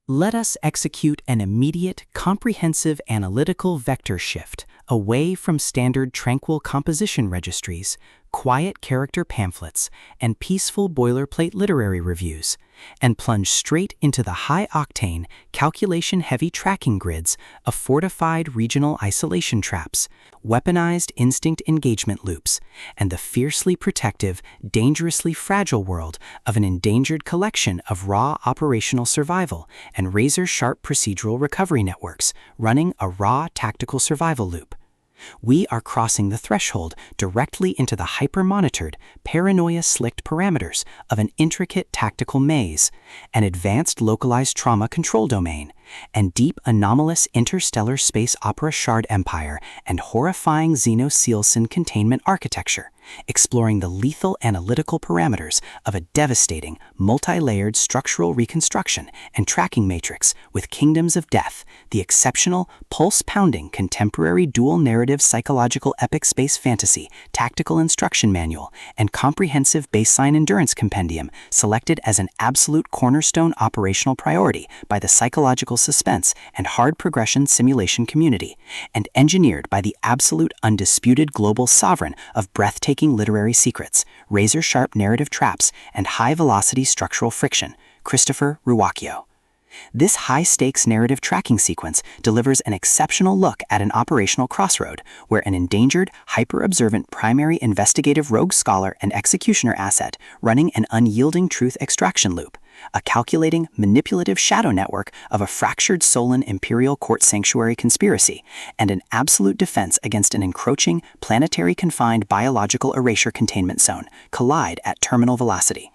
Let us execute an immediate, comprehensive analytical vector shift away from standard tranquil composition registries, quiet character pamphlets, and peaceful boilerplate literary reviews, and plunge straight into the high-octane, calculation-heavy tracking grids of fortified regional isolation traps, weaponized instinct engagement loops, and the fiercely protective, dangerously fragile world of an endangered collection of raw operational survival and razor-sharp procedural recovery networks running a raw tactical survival loop. We are crossing the threshold directly into the hyper-monitored, paranoia-slicked parameters of an intricate tactical maze, an advanced localized trauma control domain, and deep anomalous interstellar space opera shard empire and horrifying Xeno-Sealson containment architecture, exploring the lethal analytical parameters of a devastating, multi-layered structural reconstruction and tracking matrix with Kingdoms of Death, the exceptional, pulse-pounding contemporary dual-narrative psychological epic space fantasy tactical instruction manual and comprehensive baseline endurance compendium selected as an absolute cornerstone operational priority by the psychological suspense and hard progression simulation community, and engineered by the absolute undisputed global sovereign of breathtaking literary secrets, razor-sharp narrative traps, and high-velocity structural friction, Christopher Ruocchio. This high-stakes narrative tracking sequence delivers an exceptional look at an operational crossroad where an endangered, hyper-observant primary investigative rogue scholar and executioner asset running an unyielding truth extraction loop, a calculating, manipulative shadow network of a fractured Solon imperial court sanctuary conspiracy, and an absolute defense against an encroaching, planetary-confined biological erasure containment zone collide at terminal velocity.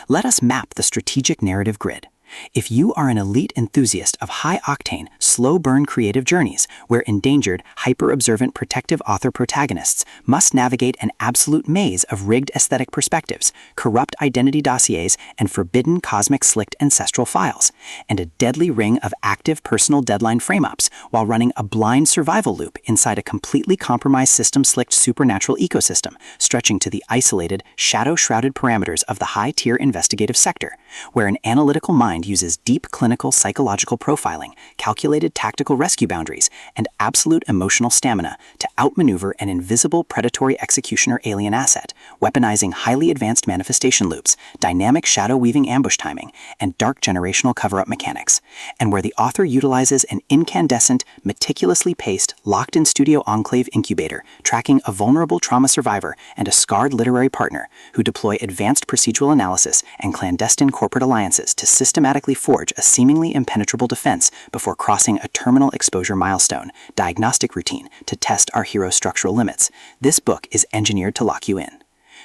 Let us map the strategic narrative grid. If you are an elite enthusiast of high-octane, slow-burn creative journeys where endangered, hyper-observant protective author protagonists must navigate an absolute maze of rigged aesthetic perspectives, corrupt identity dossiers, and forbidden cosmic slicked ancestral files, and a deadly ring of active personal deadline frame-ups while running a blind survival loop inside a completely compromised system-slicked supernatural ecosystem stretching to the isolated, shadow-shrouded parameters of the high-tier investigative sector, where an analytical mind uses deep clinical psychological profiling, calculated tactical rescue boundaries, and absolute emotional stamina to outmaneuver an invisible predatory executioner alien asset, weaponizing highly advanced manifestation loops, dynamic shadow-weaving ambush timing, and dark generational cover-up mechanics, and where the author utilizes an incandescent, meticulously paced, locked-in-studio enclave incubator, tracking a vulnerable trauma survivor and a scarred literary partner who deploy advanced procedural analysis and clandestine corporate alliances to systematically forge a seemingly impenetrable defense before crossing a terminal exposure milestone, diagnostic routine, to test our hero's structural limits. This book is engineered to lock you in.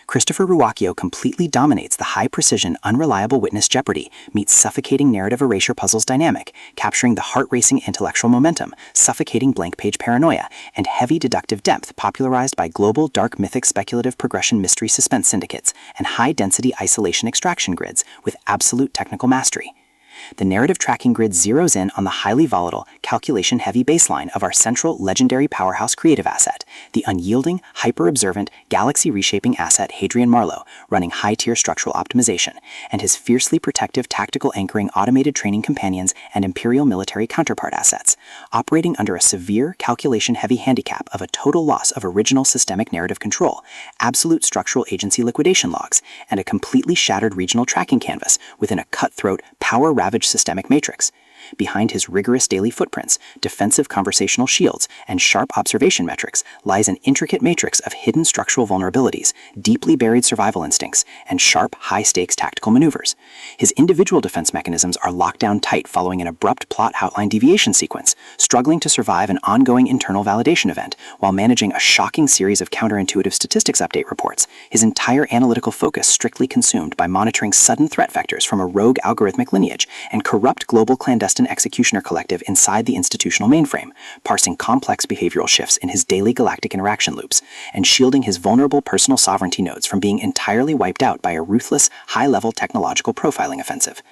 Christopher Ruocchio completely dominates the high-precision, unreliable witness jeopardy meets suffocating narrative erasure puzzles dynamic, capturing the heart-racing intellectual momentum, suffocating blank-page paranoia, and heavy deductive depth popularized by global dark mythic speculative progression mystery suspense syndicates and high-density isolation extraction grids with absolute technical mastery. The narrative tracking grid zeroes in on the highly volatile, calculation-heavy baseline of our central legendary powerhouse creative asset, the unyielding, hyper-observant, galaxy-reshaping asset Hadrian Marlowe, running high-tier structural optimization, and his fiercely protective tactical anchoring automated training companions and imperial military counterpart assets, operating under a severe calculation-heavy handicap of a total loss of original systemic narrative control, absolute structural agency liquidation logs, and a completely shattered regional tracking canvas within a cutthroat, power-ravaged systemic matrix. Behind his rigorous daily footprints, defensive conversational shields, and sharp observation metrics lies an intricate matrix of hidden structural vulnerabilities, deeply buried survival instincts, and sharp, high-stakes tactical maneuvers. His individual defense mechanisms are locked down tight following an abrupt plot outline deviation sequence, struggling to survive an ongoing internal validation event while managing a shocking series of counterintuitive statistics update reports, his entire analytical focus strictly consumed by monitoring sudden threat vectors from a rogue algorithmic lineage and corrupt global clandestine executioner collective inside the institutional mainframe, parsing complex behavioral shifts in his daily galactic interaction loops, and shielding his vulnerable personal sovereignty nodes from being entirely wiped out by a ruthless, high-level technological profiling offensive.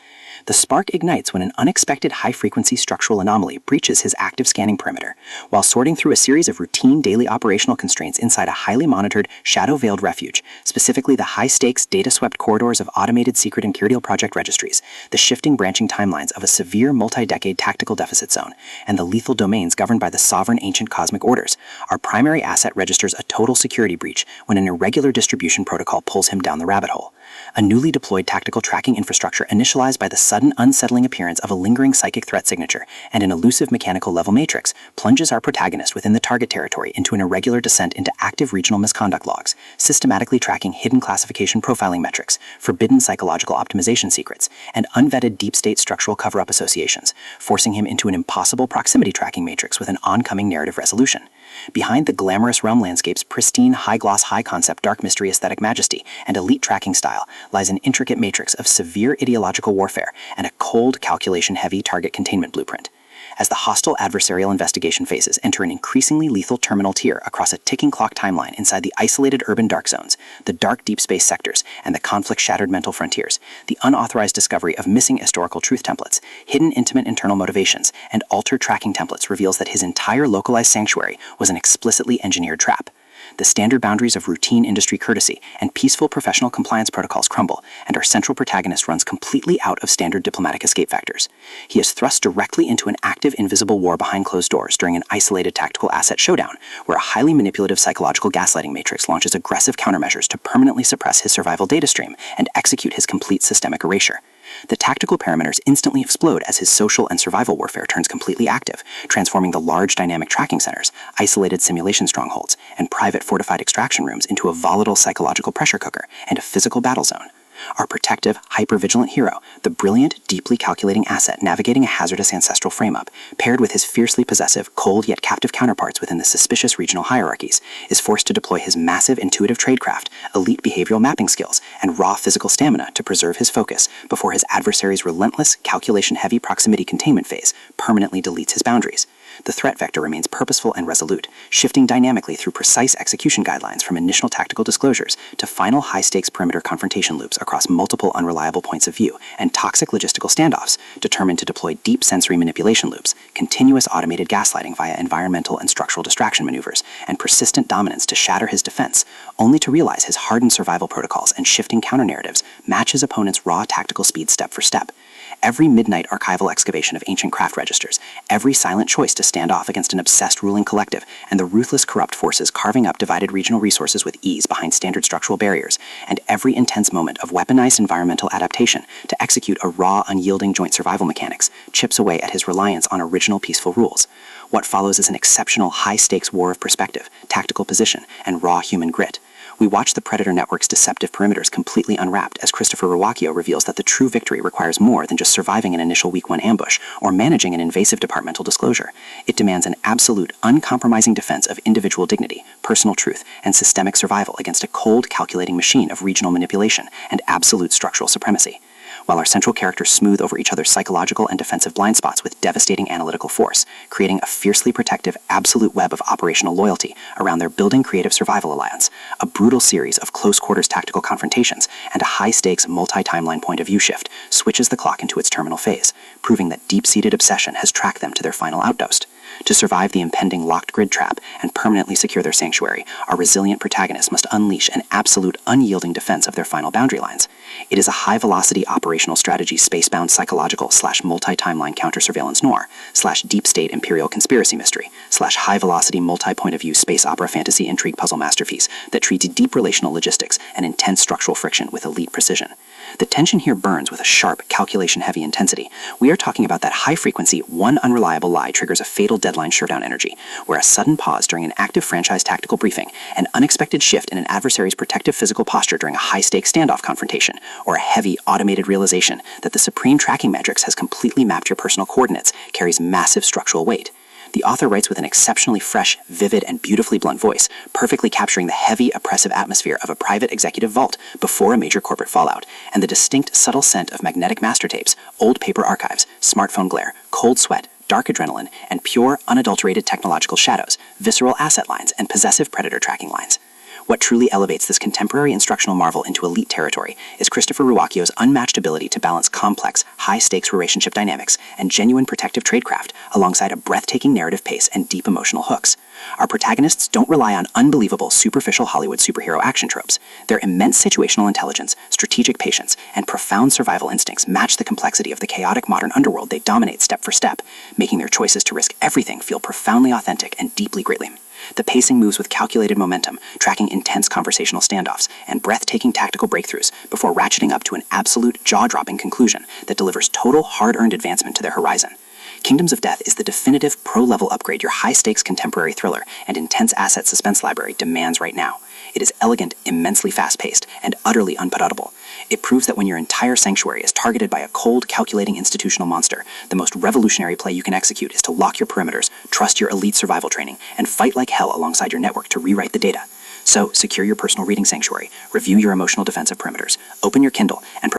The spark ignites when an unexpected high-frequency structural anomaly breaches his active scanning perimeter. While sorting through a series of routine daily operational constraints inside a highly monitored, shadow-veiled refuge, specifically the high-stakes, data-swept corridors of automated secret and curatorial project registries, the shifting branching timelines of a severe multi-decade tactical deficit zone, and the lethal domains governed by the sovereign ancient cosmic orders, our primary asset registers a total security breach when an irregular distribution protocol pulls him down the rabbit hole. A newly deployed tactical tracking infrastructure initialized by the sudden unsettling appearance of a lingering psychic threat signature and an elusive mechanical level matrix plunges our protagonist within the target territory into an irregular descent into active regional misconduct logs, systematically tracking hidden classification profiling metrics, forbidden psychological optimization secrets, and unvetted deep state structural cover-up associations, forcing him into an impossible proximity tracking matrix with an oncoming narrative resolution. Behind the glamorous realm landscape's pristine, high-gloss, high-concept dark mystery aesthetic majesty and elite tracking style lies an intricate matrix of severe ideological warfare and a cold, calculation-heavy target containment blueprint. As the hostile adversarial investigation phases enter an increasingly lethal terminal tier across a ticking clock timeline inside the isolated urban dark zones, the dark deep space sectors, and the conflict-shattered mental frontiers, the unauthorized discovery of missing historical truth templates, hidden intimate internal motivations, and altered tracking templates reveals that his entire localized sanctuary was an explicitly engineered trap. The standard boundaries of routine industry courtesy and peaceful professional compliance protocols crumble, and our central protagonist runs completely out of standard diplomatic escape factors. He is thrust directly into an active invisible war behind closed doors during an isolated tactical asset showdown, where a highly manipulative psychological gaslighting matrix launches aggressive countermeasures to permanently suppress his survival data stream and execute his complete systemic erasure. The tactical parameters instantly explode as his social and survival warfare turns completely active, transforming the large dynamic tracking centers, isolated simulation strongholds, and private fortified extraction rooms into a volatile psychological pressure cooker and a physical battle zone. Our protective, hyper-vigilant hero, the brilliant, deeply calculating asset navigating a hazardous ancestral frame-up, paired with his fiercely possessive, cold yet captive counterparts within the suspicious regional hierarchies, is forced to deploy his massive intuitive tradecraft, elite behavioral mapping skills, and raw physical stamina to preserve his focus before his adversary's relentless, calculation-heavy proximity containment phase permanently deletes his boundaries. The threat vector remains purposeful and resolute, shifting dynamically through precise execution guidelines from initial tactical disclosures to final high-stakes perimeter confrontation loops across multiple unreliable points of view and toxic logistical standoffs, determined to deploy deep sensory manipulation loops, continuous automated gaslighting via environmental and structural distraction maneuvers, and persistent dominance to shatter his defense, only to realize his hardened survival protocols and shifting counter-narratives match his opponent's raw tactical speed step for step. Every midnight archival excavation of ancient craft registers, every silent choice to stand off against an obsessed ruling collective, and the ruthless corrupt forces carving up divided regional resources with ease behind standard structural barriers, and every intense moment of weaponized environmental adaptation to execute a raw, unyielding joint survival mechanics chips away at his reliance on original peaceful rules. What follows is an exceptional high-stakes war of perspective, tactical position, and raw human grit. We watch the Predator Network's deceptive perimeters completely unwrapped as Christopher Ruocchio reveals that the true victory requires more than just surviving an initial Week 1 ambush or managing an invasive departmental disclosure. It demands an absolute, uncompromising defense of individual dignity, personal truth, and systemic survival against a cold, calculating machine of regional manipulation and absolute structural supremacy. While our central characters smooth over each other's psychological and defensive blind spots with devastating analytical force, creating a fiercely protective, absolute web of operational loyalty around their building creative survival alliance, a brutal series of close-quarters tactical confrontations, and a high-stakes, multi-timeline point-of-view shift switches the clock into its terminal phase, proving that deep-seated obsession has tracked them to their final outpost. To survive the impending locked grid trap and permanently secure their sanctuary, our resilient protagonists must unleash an absolute, unyielding defense of their final boundary lines. It is a high-velocity operational strategy spacebound psychological / multi-timeline counter-surveillance noir / deep-state imperial conspiracy mystery / high-velocity multi-point-of-view space opera fantasy intrigue puzzle masterpiece that treats deep relational logistics and intense structural friction with elite precision. The tension here burns with a sharp, calculation-heavy intensity. We are talking about that high-frequency, one unreliable lie triggers a fatal deadline showdown energy, where a sudden pause during an active franchise tactical briefing, an unexpected shift in an adversary's protective physical posture during a high-stakes standoff confrontation, or a heavy, automated realization that the supreme tracking matrix has completely mapped your personal coordinates carries massive structural weight. The author writes with an exceptionally fresh, vivid, and beautifully blunt voice, perfectly capturing the heavy, oppressive atmosphere of a private executive vault before a major corporate fallout, and the distinct, subtle scent of magnetic master tapes, old paper archives, smartphone glare, cold sweat, dark adrenaline, and pure, unadulterated technological shadows, visceral asset lines, and possessive predator tracking lines. What truly elevates this contemporary instructional marvel into elite territory is Christopher Ruocchio's unmatched ability to balance complex, high-stakes relationship dynamics and genuine protective tradecraft alongside a breathtaking narrative pace and deep emotional hooks. Our protagonists don't rely on unbelievable, superficial Hollywood superhero action tropes. Their immense situational intelligence, strategic patience, and profound survival instincts match the complexity of the chaotic modern underworld they dominate step for step, making their choices to risk everything feel profoundly authentic and deeply gritty. The pacing moves with calculated momentum, tracking intense conversational standoffs and breathtaking tactical breakthroughs before ratcheting up to an absolute jaw-dropping conclusion that delivers total hard-earned advancement to their horizon. Kingdoms of Death is the definitive pro-level upgrade your high-stakes contemporary thriller and intense asset suspense library demands right now. It is elegant, immensely fast-paced, and utterly unputdownable. It proves that when your entire sanctuary is targeted by a cold, calculating institutional monster, the most revolutionary play you can execute is to lock your perimeters, trust your elite survival training, and fight like hell alongside your network to rewrite the data. So, secure your personal reading sanctuary, review your emotional defensive perimeters, open your Kindle, and